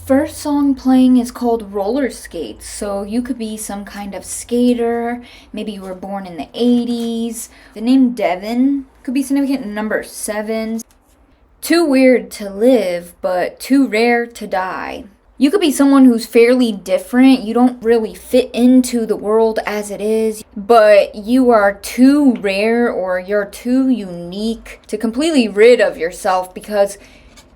first song playing is called Roller Skates. So you could be some kind of skater. Maybe you were born in the 80s. The name Devin could be significant. Number 7. Too weird to live, but too rare to die. You could be someone who's fairly different. You don't really fit into the world as it is, but you are too rare or you're too unique to completely rid of yourself because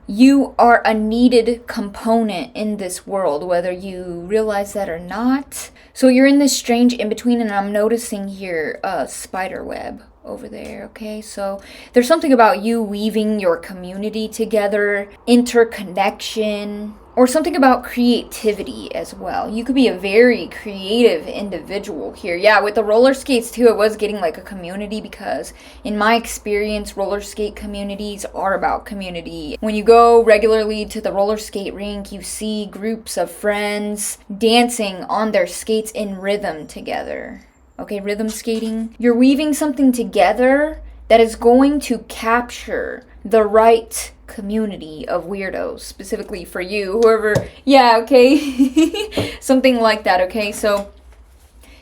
you are a needed component in this world, whether you realize that or not. So you're in this strange in-between, and I'm noticing here a spider web over there, okay? So there's something about you weaving your community together, interconnection, or something about creativity as well. You could be a very creative individual here. Yeah, with the roller skates too, it was getting like a community because in my experience, roller skate communities are about community. When you go regularly to the roller skate rink, you see groups of friends dancing on their skates in rhythm together. Okay, rhythm skating. You're weaving something together that is going to capture the right community of weirdos, specifically for you, whoever, yeah, okay, something like that, okay? So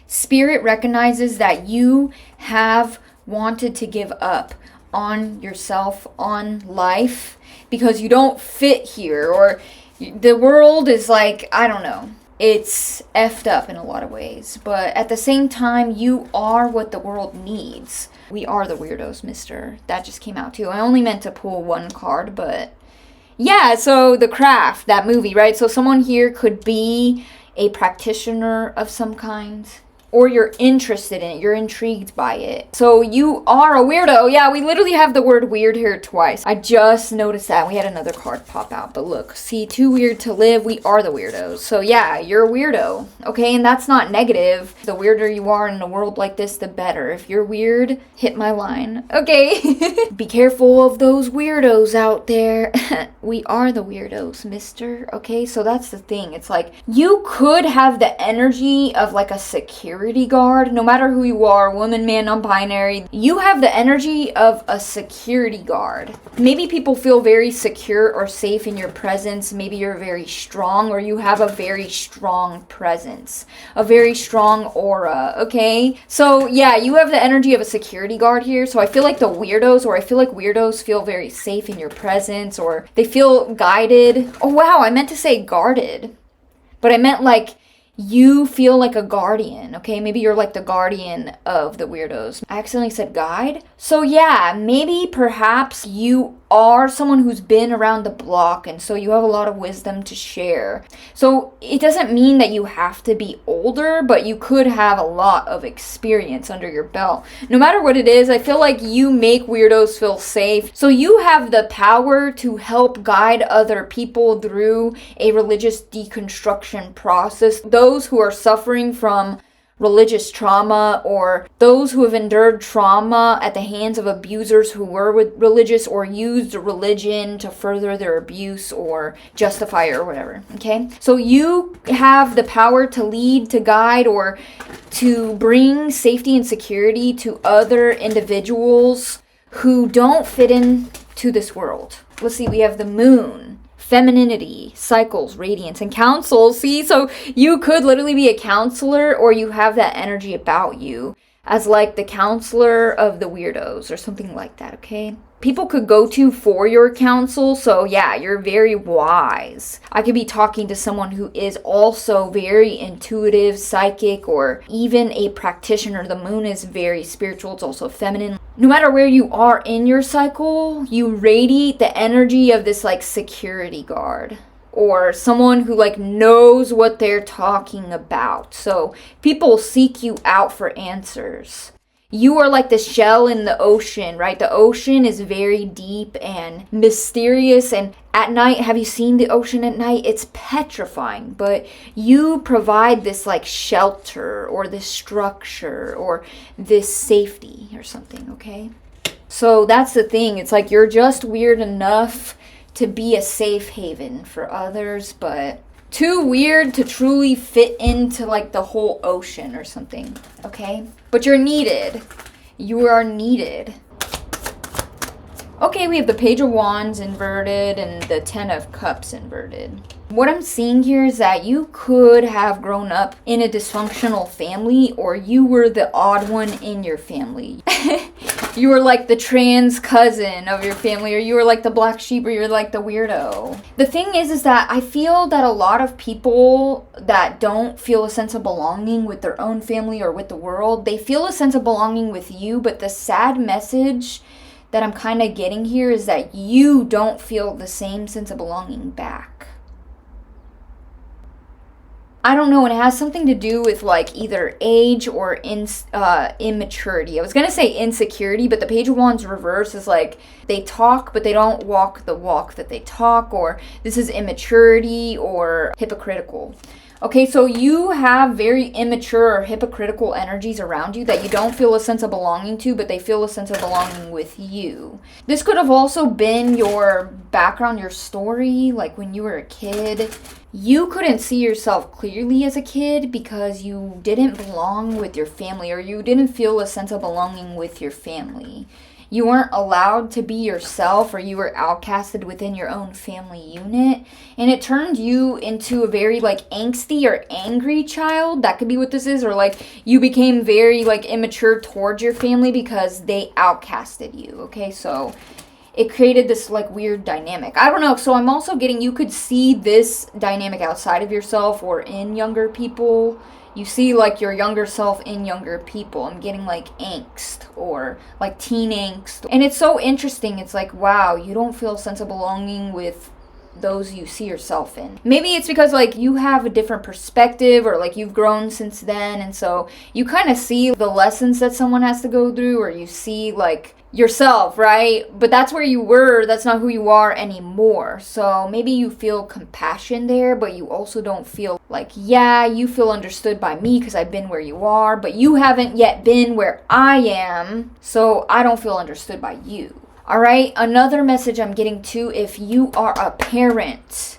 Spirit recognizes that you have wanted to give up on yourself, on life, because you don't fit here, or the world is like, I don't know, it's effed up in a lot of ways, but at the same time, you are what the world needs. We are the weirdos, mister. That just came out too. I only meant to pull one card, but yeah, so The Craft, that movie, right? So someone here could be a practitioner of some kind, or you're interested in it, you're intrigued by it. So you are a weirdo. Yeah, we literally have the word weird here twice. I just noticed that. We had another card pop out, but look, see, too weird to live, we are the weirdos. So yeah, you're a weirdo, okay? And that's not negative. The weirder you are in a world like this, the better. If you're weird, hit my line, okay? Be careful of those weirdos out there. We are the weirdos, mister, okay? So that's the thing. It's like, you could have the energy of like a security guard, no matter who you are, woman, man, non-binary, you have the energy of a security guard. Maybe people feel very secure or safe in your presence. Maybe you're very strong, or you have a very strong presence, a very strong aura, okay? So yeah, you have the energy of a security guard here. So I feel like the weirdos, or I feel like weirdos feel very safe in your presence, or they feel guided. Oh wow, I meant to say guarded, but I meant like you feel like a guardian, okay? Maybe you're like the guardian of the weirdos. I accidentally said guide. So yeah, maybe perhaps you are someone who's been around the block, and so you have a lot of wisdom to share. So it doesn't mean that you have to be older, but you could have a lot of experience under your belt. No matter what it is, I feel like you make weirdos feel safe. So you have the power to help guide other people through a religious deconstruction process. Those who are suffering from religious trauma, or those who have endured trauma at the hands of abusers who were religious or used religion to further their abuse or justify it or whatever, okay? So you have the power to lead, to guide, or to bring safety and security to other individuals who don't fit into this world. Let's see, we have the moon. Femininity, cycles, radiance, and counsel. See, so you could literally be a counselor, or you have that energy about you as like the counselor of the weirdos or something like that, okay? People could go to for your counsel, so yeah, you're very wise. I could be talking to someone who is also very intuitive, psychic, or even a practitioner. The moon is very spiritual, it's also feminine. No matter where you are in your cycle, you radiate the energy of this like security guard, or someone who like knows what they're talking about. So people seek you out for answers. You are like the shell in the ocean, right? The ocean is very deep and mysterious, and at night, have you seen the ocean at night? It's petrifying, but you provide this like shelter or this structure or this safety or something, okay? So that's the thing. It's like you're just weird enough to be a safe haven for others, but too weird to truly fit into like the whole ocean or something, okay? But you're needed. You are needed. Okay, we have the Page of Wands inverted and the Ten of Cups inverted. What I'm seeing here is that you could have grown up in a dysfunctional family, or you were the odd one in your family. You were like the trans cousin of your family, or you were like the black sheep, or you're like the weirdo. The thing is that I feel that a lot of people that don't feel a sense of belonging with their own family or with the world, they feel a sense of belonging with you, but the sad message that I'm kind of getting here is that you don't feel the same sense of belonging back. I don't know, and it has something to do with like either age or immaturity. I was gonna say insecurity, but the Page of Wands reverse is like they talk but they don't walk the walk that they talk, or this is immaturity or hypocritical. Okay, so you have very immature or hypocritical energies around you that you don't feel a sense of belonging to, but they feel a sense of belonging with you. This could have also been your background, your story, like when you were a kid. You couldn't see yourself clearly as a kid because you didn't belong with your family, or you didn't feel a sense of belonging with your family. You weren't allowed to be yourself, or you were outcasted within your own family unit. And it turned you into a very like angsty or angry child. That could be what this is. Or like you became very like immature towards your family because they outcasted you. Okay, so it created this like weird dynamic. I don't know. So I'm also getting, you could see this dynamic outside of yourself or in younger people. You see like your younger self in younger people. I'm getting like angst or like teen angst. And it's so interesting. It's like, wow, you don't feel a sense of belonging with those you see yourself in. Maybe it's because like you have a different perspective, or like you've grown since then, and so you kind of see the lessons that someone has to go through, or you see like yourself, right? But that's where you were, that's not who you are anymore. So maybe you feel compassion there, but you also don't feel like, yeah, you feel understood by me because I've been where you are, but you haven't yet been where I am, so I don't feel understood by you. All right, another message I'm getting too, if you are a parent,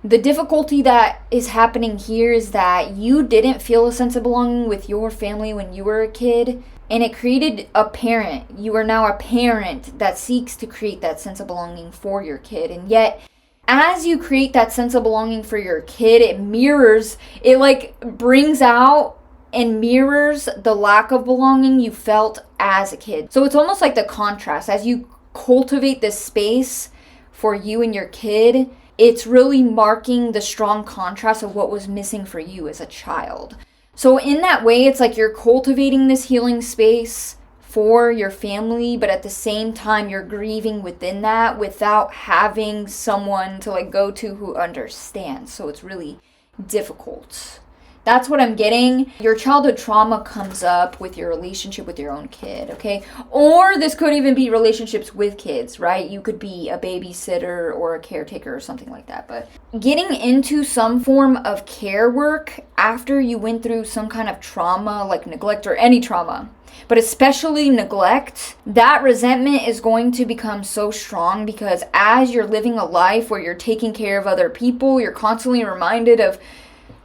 the difficulty that is happening here is that you didn't feel a sense of belonging with your family when you were a kid, and it created a parent. You are now a parent that seeks to create that sense of belonging for your kid, and yet as you create that sense of belonging for your kid, it mirrors, it like brings out and mirrors the lack of belonging you felt as a kid. So it's almost like the contrast. As you cultivate this space for you and your kid, it's really marking the strong contrast of what was missing for you as a child. So in that way, it's like you're cultivating this healing space for your family, but at the same time, you're grieving within that without having someone to like go to who understands. So it's really difficult. That's what I'm getting. Your childhood trauma comes up with your relationship with your own kid, okay? Or this could even be relationships with kids, right? You could be a babysitter or a caretaker or something like that. But getting into some form of care work after you went through some kind of trauma, like neglect or any trauma, but especially neglect, that resentment is going to become so strong because as you're living a life where you're taking care of other people, you're constantly reminded of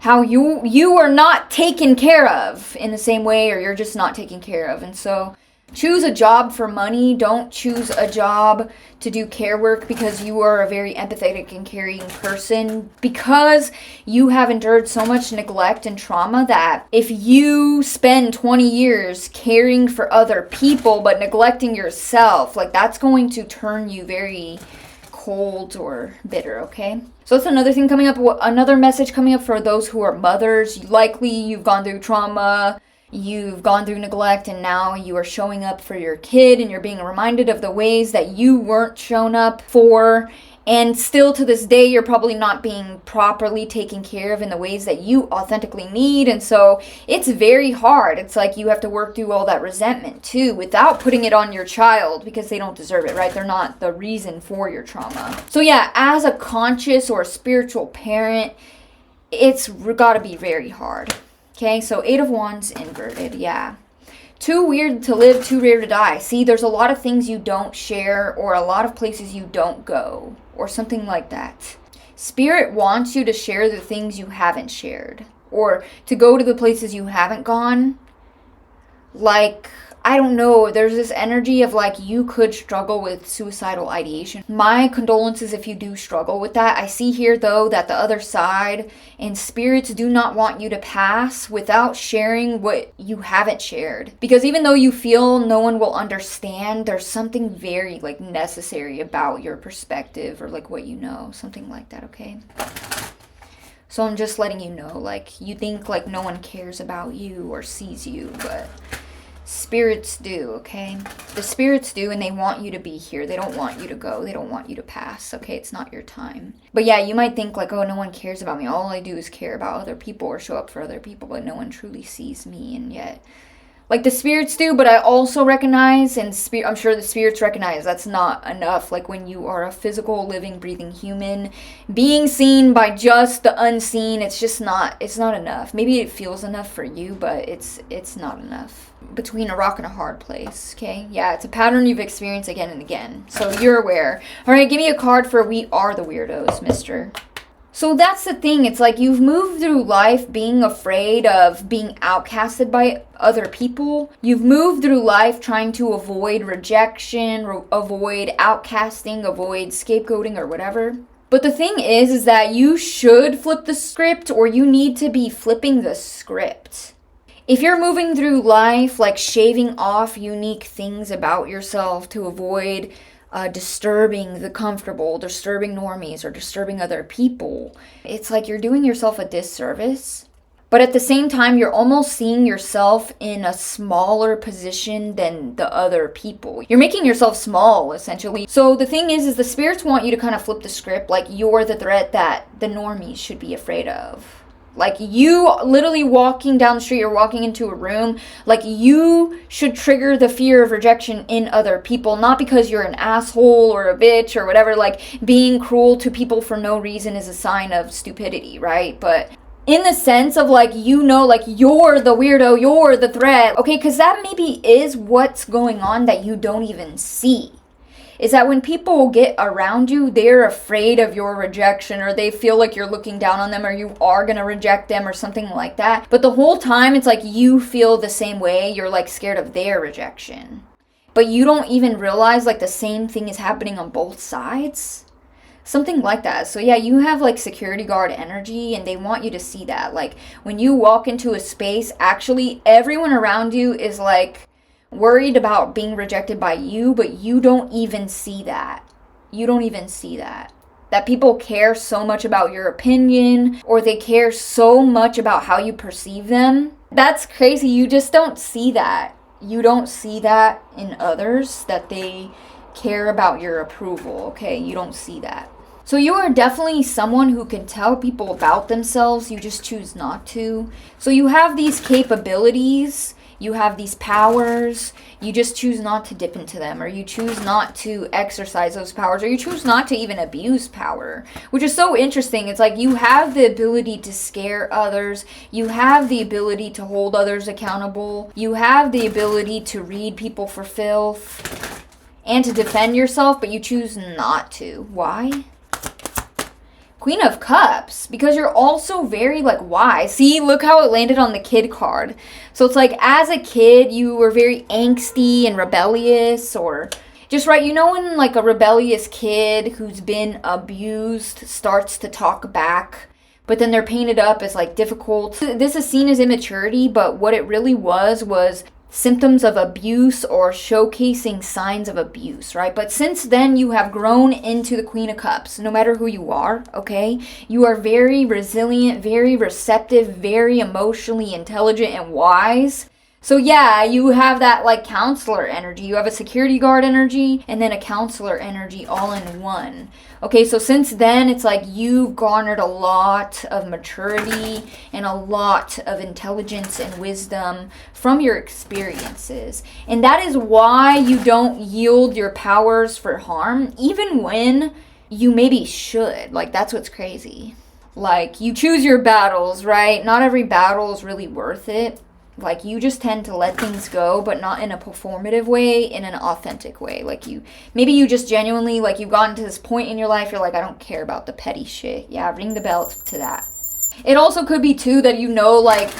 how you are not taken care of in the same way, or you're just not taken care of. And so choose a job for money. Don't choose a job to do care work because you are a very empathetic and caring person, because you have endured so much neglect and trauma that if you spend 20 years caring for other people but neglecting yourself, like that's going to turn you very cold or bitter, okay? So that's another thing coming up, another message coming up for those who are mothers. Likely you've gone through trauma, you've gone through neglect, and now you are showing up for your kid, and you're being reminded of the ways that you weren't shown up for, and still to this day you're probably not being properly taken care of in the ways that you authentically need. And so it's very hard. It's like you have to work through all that resentment too without putting it on your child, because they don't deserve it, right? They're not the reason for your trauma. So yeah, as a conscious or spiritual parent, it's gotta be very hard. Okay, so 8 of Wands inverted, yeah. Too weird to live, too rare to die. See, there's a lot of things you don't share, or a lot of places you don't go, or something like that. Spirit wants you to share the things you haven't shared, or to go to the places you haven't gone. Like, I don't know, there's this energy of like you could struggle with suicidal ideation. My condolences if you do struggle with that. I see here though that the other side and spirits do not want you to pass without sharing what you haven't shared. Because even though you feel no one will understand, there's something very like necessary about your perspective or like what you know, something like that, okay? So I'm just letting you know, like, you think like no one cares about you or sees you, but spirits do, okay? The spirits do, and they want you to be here. They don't want you to go. They don't want you to pass, okay? It's not your time. But yeah, you might think like, oh, no one cares about me. All I do is care about other people or show up for other people, but no one truly sees me. And yet, like the spirits do, but I also recognize, and I'm sure the spirits recognize, that's not enough. Like when you are a physical, living, breathing human, being seen by just the unseen, it's not enough. Maybe it feels enough for you, but it's not enough. Between a rock and a hard place, okay? Yeah, it's a pattern you've experienced again and again. So you're aware. All right, give me a card for we are the weirdos, mister. So that's the thing. It's like you've moved through life being afraid of being outcasted by other people. You've moved through life trying to avoid rejection, avoid outcasting, avoid scapegoating or whatever. But the thing is that you should flip the script, or you need to be flipping the script. If you're moving through life like shaving off unique things about yourself to avoid disturbing the comfortable, disturbing normies, or disturbing other people, it's like you're doing yourself a disservice. But at the same time, you're almost seeing yourself in a smaller position than the other people. You're making yourself small, essentially. So the thing is the spirits want you to kind of flip the script, like you're the threat that the normies should be afraid of. Like you literally walking down the street or walking into a room, like you should trigger the fear of rejection in other people, not because you're an asshole or a bitch or whatever. Like being cruel to people for no reason is a sign of stupidity, right? But in the sense of like, you know, like you're the weirdo, you're the threat, okay? Because that maybe is what's going on that you don't even see. Is that when people get around you, they're afraid of your rejection, or they feel like you're looking down on them, or you are going to reject them or something like that. But the whole time, it's like you feel the same way. You're like scared of their rejection. But you don't even realize like the same thing is happening on both sides. Something like that. So yeah, you have like security guard energy, and they want you to see that. Like when you walk into a space, actually everyone around you is like worried about being rejected by you, but you don't even see that. You don't even see that. That people care so much about your opinion, or they care so much about how you perceive them. That's crazy. You just don't see that. You don't see that in others, that they care about your approval, okay? You don't see that. So you are definitely someone who can tell people about themselves, you just choose not to. So you have these capabilities, you have these powers, you just choose not to dip into them, or you choose not to exercise those powers, or you choose not to even abuse power, which is so interesting. It's like you have the ability to scare others, you have the ability to hold others accountable, you have the ability to read people for filth, and to defend yourself, but you choose not to. Why? Queen of Cups, because you're also very like wise. See, look how it landed on the kid card. So it's like as a kid, you were very angsty and rebellious, or just right, you know, when like a rebellious kid who's been abused starts to talk back, but then they're painted up as like difficult. This is seen as immaturity, but what it really was symptoms of abuse or showcasing signs of abuse, right? But since then, you have grown into the Queen of Cups, no matter who you are, okay? You are very resilient, very receptive, very emotionally intelligent and wise. So yeah, you have that like counselor energy. You have a security guard energy and then a counselor energy all in one. Okay, so since then, it's like you've garnered a lot of maturity and a lot of intelligence and wisdom from your experiences. And that is why you don't yield your powers for harm, even when you maybe should. Like, that's what's crazy. Like, you choose your battles, right? Not every battle is really worth it. Like, you just tend to let things go, but not in a performative way, in an authentic way. Like, maybe you just genuinely, like, you've gotten to this point in your life, you're like, I don't care about the petty shit. Yeah, ring the bell to that. It also could be, too, that you know, like,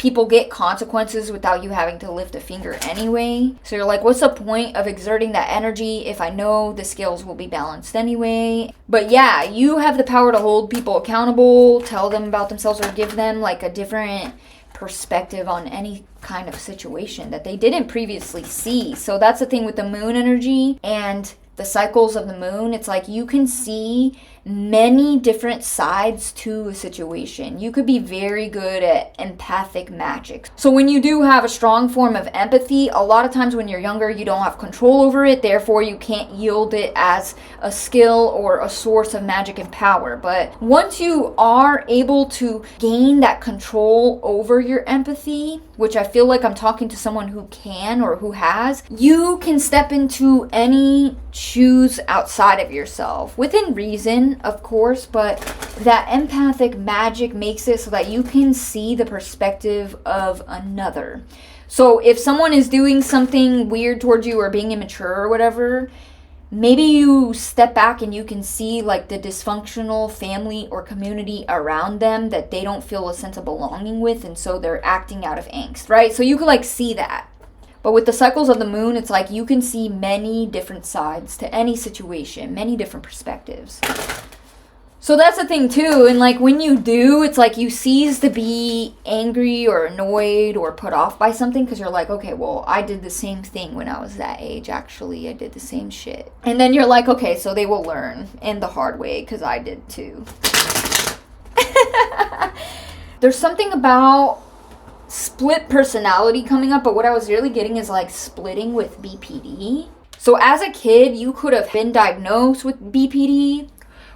people get consequences without you having to lift a finger anyway. So you're like, what's the point of exerting that energy if I know the scales will be balanced anyway? But yeah, you have the power to hold people accountable, tell them about themselves, or give them like a different perspective on any kind of situation that they didn't previously see. So that's the thing with the moon energy and the cycles of the moon. It's like you can see many different sides to a situation. You could be very good at empathic magic. So when you do have a strong form of empathy, a lot of times when you're younger, you don't have control over it. Therefore, you can't yield it as a skill or a source of magic and power. But once you are able to gain that control over your empathy, which I feel like I'm talking to someone who can or who has, you can step into any shoes outside of yourself within reason, of course, but that empathic magic makes it so that you can see the perspective of another. So if someone is doing something weird towards you or being immature or whatever, maybe you step back and you can see like the dysfunctional family or community around them that they don't feel a sense of belonging with, and so they're acting out of angst, right? So you could like see that. But with the cycles of the moon, it's like you can see many different sides to any situation, many different perspectives. So that's the thing too, and like when you do, it's like you cease to be angry or annoyed or put off by something because you're like, okay, well, I did the same thing when I was that age, actually. I did the same shit. And then you're like, okay, so they will learn in the hard way because I did too. There's something about split personality coming up, but what I was really getting is like splitting with BPD. So as a kid, you could have been diagnosed with BPD,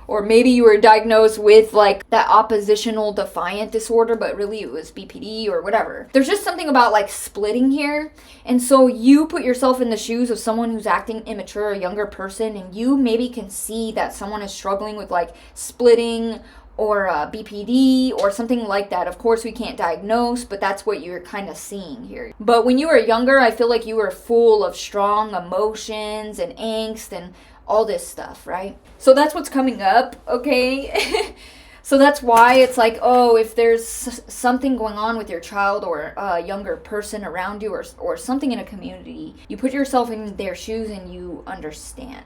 or maybe you were diagnosed with like that oppositional defiant disorder, but really it was BPD or whatever. There's just something about like splitting here. And so you put yourself in the shoes of someone who's acting immature, a younger person, and you maybe can see that someone is struggling with like splitting or BPD or something like that. Of course, we can't diagnose, but that's what you're kind of seeing here. But when you were younger, I feel like you were full of strong emotions and angst and all this stuff, right? So that's what's coming up, okay? So that's why it's like, oh, if there's something going on with your child or a younger person around you or something in a community, you put yourself in their shoes and you understand.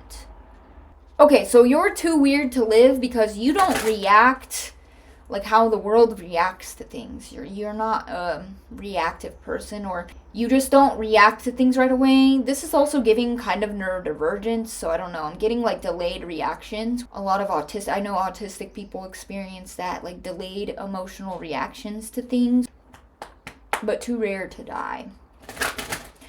Okay, so you're too weird to live because you don't react like how the world reacts to things. You're not a reactive person, or you just don't react to things right away. This is also giving kind of neurodivergence, so I don't know. I'm getting like delayed reactions. A lot of I know autistic people experience that, like delayed emotional reactions to things, but too rare to die.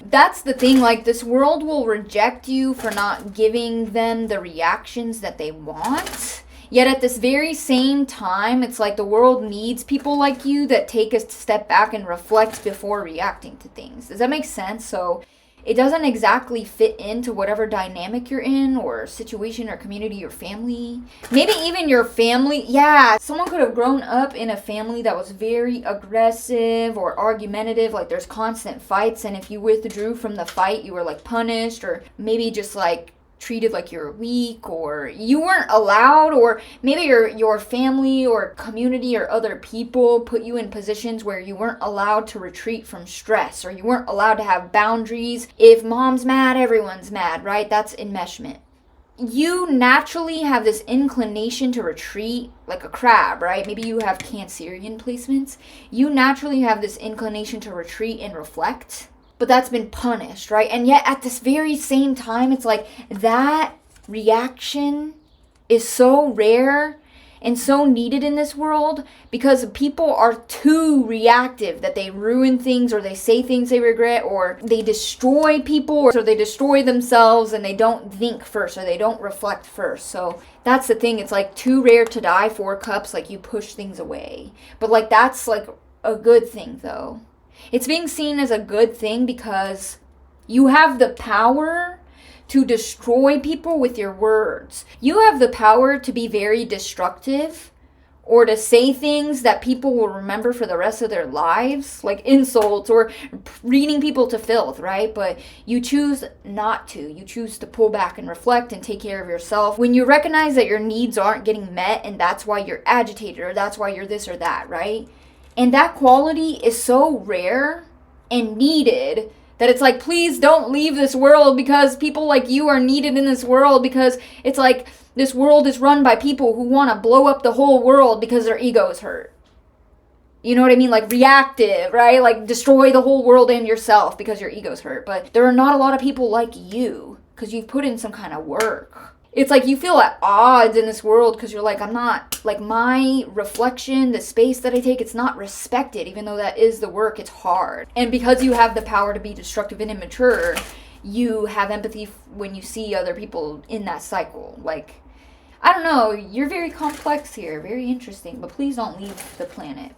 That's the thing, like this world will reject you for not giving them the reactions that they want. Yet at this very same time, it's like the world needs people like you that take a step back and reflect before reacting to things. Does that make sense? So it doesn't exactly fit into whatever dynamic you're in or situation or community or family. Maybe even your family. Yeah, someone could have grown up in a family that was very aggressive or argumentative. Like there's constant fights, and if you withdrew from the fight, you were like punished, or maybe just like treated like you're weak, or you weren't allowed, or maybe your family or community or other people put you in positions where you weren't allowed to retreat from stress, or you weren't allowed to have boundaries. If mom's mad, everyone's mad, right? That's enmeshment. You naturally have this inclination to retreat like a crab, right? Maybe you have Cancerian placements. You naturally have this inclination to retreat and reflect. But that's been punished, right? And yet at this very same time, it's like that reaction is so rare and so needed in this world because people are too reactive that they ruin things, or they say things they regret, or they destroy people, or they destroy themselves, and they don't think first, or they don't reflect first. So that's the thing. It's like too rare to die, 4 cups, like you push things away. But like that's like a good thing though. It's being seen as a good thing because you have the power to destroy people with your words. You have the power to be very destructive, or to say things that people will remember for the rest of their lives, like insults or reading people to filth, right? But you choose not to. You choose to pull back and reflect and take care of yourself. When you recognize that your needs aren't getting met and that's why you're agitated, or that's why you're this or that, right? And that quality is so rare and needed that it's like, please don't leave this world, because people like you are needed in this world, because it's like this world is run by people who want to blow up the whole world because their ego is hurt. You know what I mean? Like reactive, right? Like destroy the whole world and yourself because your ego's hurt. But there are not a lot of people like you because you've put in some kind of work. It's like you feel at odds in this world because you're like, I'm not, like my reflection, the space that I take, it's not respected, even though that is the work, it's hard. And because you have the power to be destructive and immature, you have empathy when you see other people in that cycle. Like, I don't know, you're very complex here, very interesting, but please don't leave the planet.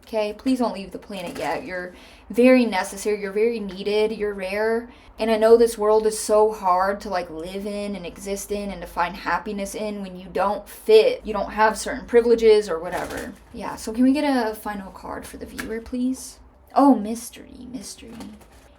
Okay, please don't leave the planet yet. You're very necessary, you're very needed, you're rare. And I know this world is so hard to like live in and exist in and to find happiness in when you don't fit, you don't have certain privileges or whatever. Yeah, so can we get a final card for the viewer, please? Oh, mystery.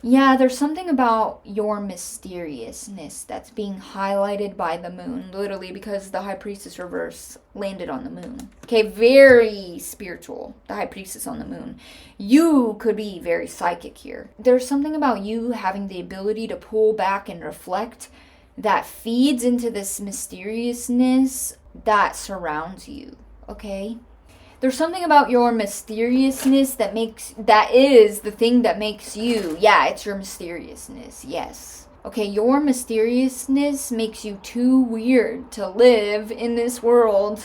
Yeah, there's something about your mysteriousness that's being highlighted by the moon, literally, because the High Priestess reverse landed on the moon. Okay, very spiritual, the High Priestess on the moon. You could be very psychic here. There's something about you having the ability to pull back and reflect that feeds into this mysteriousness that surrounds you, okay? There's something about your mysteriousness that is the thing that makes you. Yeah, it's your mysteriousness. Yes. Okay, your mysteriousness makes you too weird to live in this world.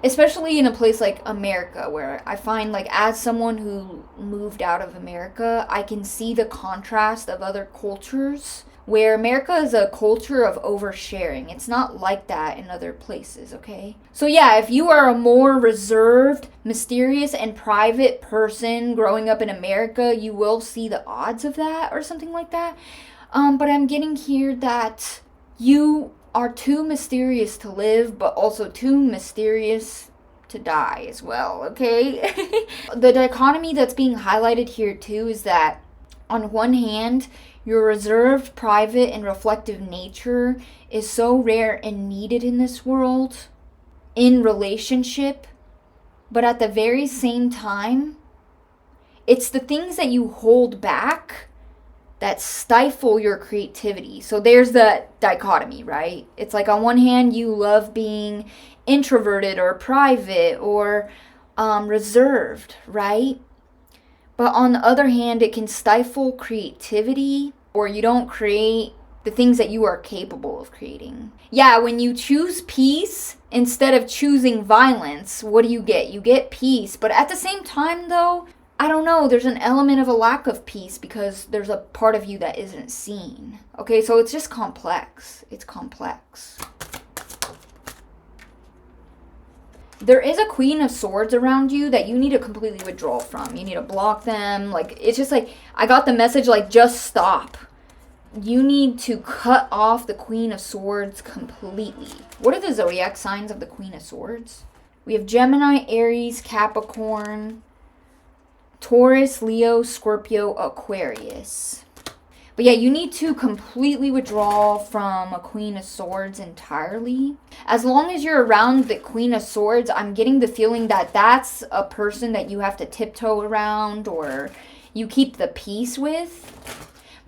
Especially in a place like America, where I find, like, as someone who moved out of America, I can see the contrast of other cultures, where America is a culture of oversharing. It's not like that in other places, okay? So yeah, if you are a more reserved, mysterious, and private person growing up in America, you will see the odds of that or something like that. But I'm getting here that you are too mysterious to live, but also too mysterious to die as well, okay? The dichotomy that's being highlighted here too is that on one hand, your reserved, private, and reflective nature is so rare and needed in this world, in relationship, but at the very same time, it's the things that you hold back that stifle your creativity. So there's the dichotomy, right? It's like on one hand, you love being introverted or private or reserved, right? But on the other hand, it can stifle creativity, or you don't create the things that you are capable of creating. Yeah, when you choose peace instead of choosing violence, what do you get? You get peace. But at the same time, though, I don't know, there's an element of a lack of peace because there's a part of you that isn't seen. Okay, so it's just complex. It's complex. There is a Queen of Swords around you that you need to completely withdraw from. You need to block them. Like, it's just like, I got the message, like, just stop. You need to cut off the Queen of Swords completely. What are the zodiac signs of the Queen of Swords? We have Gemini, Aries, Capricorn, Taurus, Leo, Scorpio, Aquarius. But yeah, you need to completely withdraw from a Queen of Swords entirely. As long as you're around the Queen of Swords, I'm getting the feeling that that's a person that you have to tiptoe around or you keep the peace with.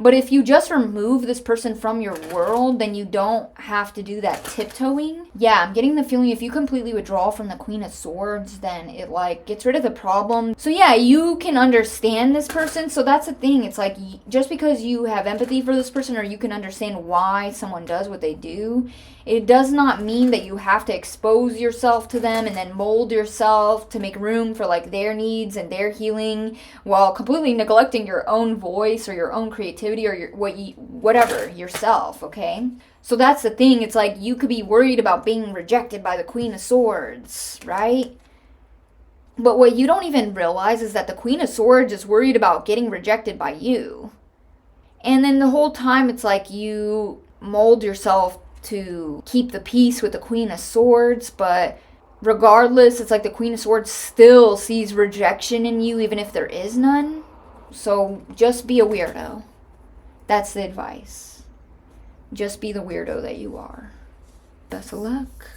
But if you just remove this person from your world, then you don't have to do that tiptoeing. Yeah, I'm getting the feeling if you completely withdraw from the Queen of Swords, then it like gets rid of the problem. So yeah, you can understand this person. So that's the thing. It's like just because you have empathy for this person or you can understand why someone does what they do, it does not mean that you have to expose yourself to them and then mold yourself to make room for like their needs and their healing while completely neglecting your own voice or your own creativity or your whatever yourself, okay? So that's the thing. It's like you could be worried about being rejected by the Queen of Swords, right? But what you don't even realize is that the Queen of Swords is worried about getting rejected by you. And then the whole time it's like you mold yourself to keep the peace with the Queen of Swords, but regardless, it's like the Queen of Swords still sees rejection in you even if there is none. So just be a weirdo. That's the advice. Just be the weirdo that you are. Best of luck.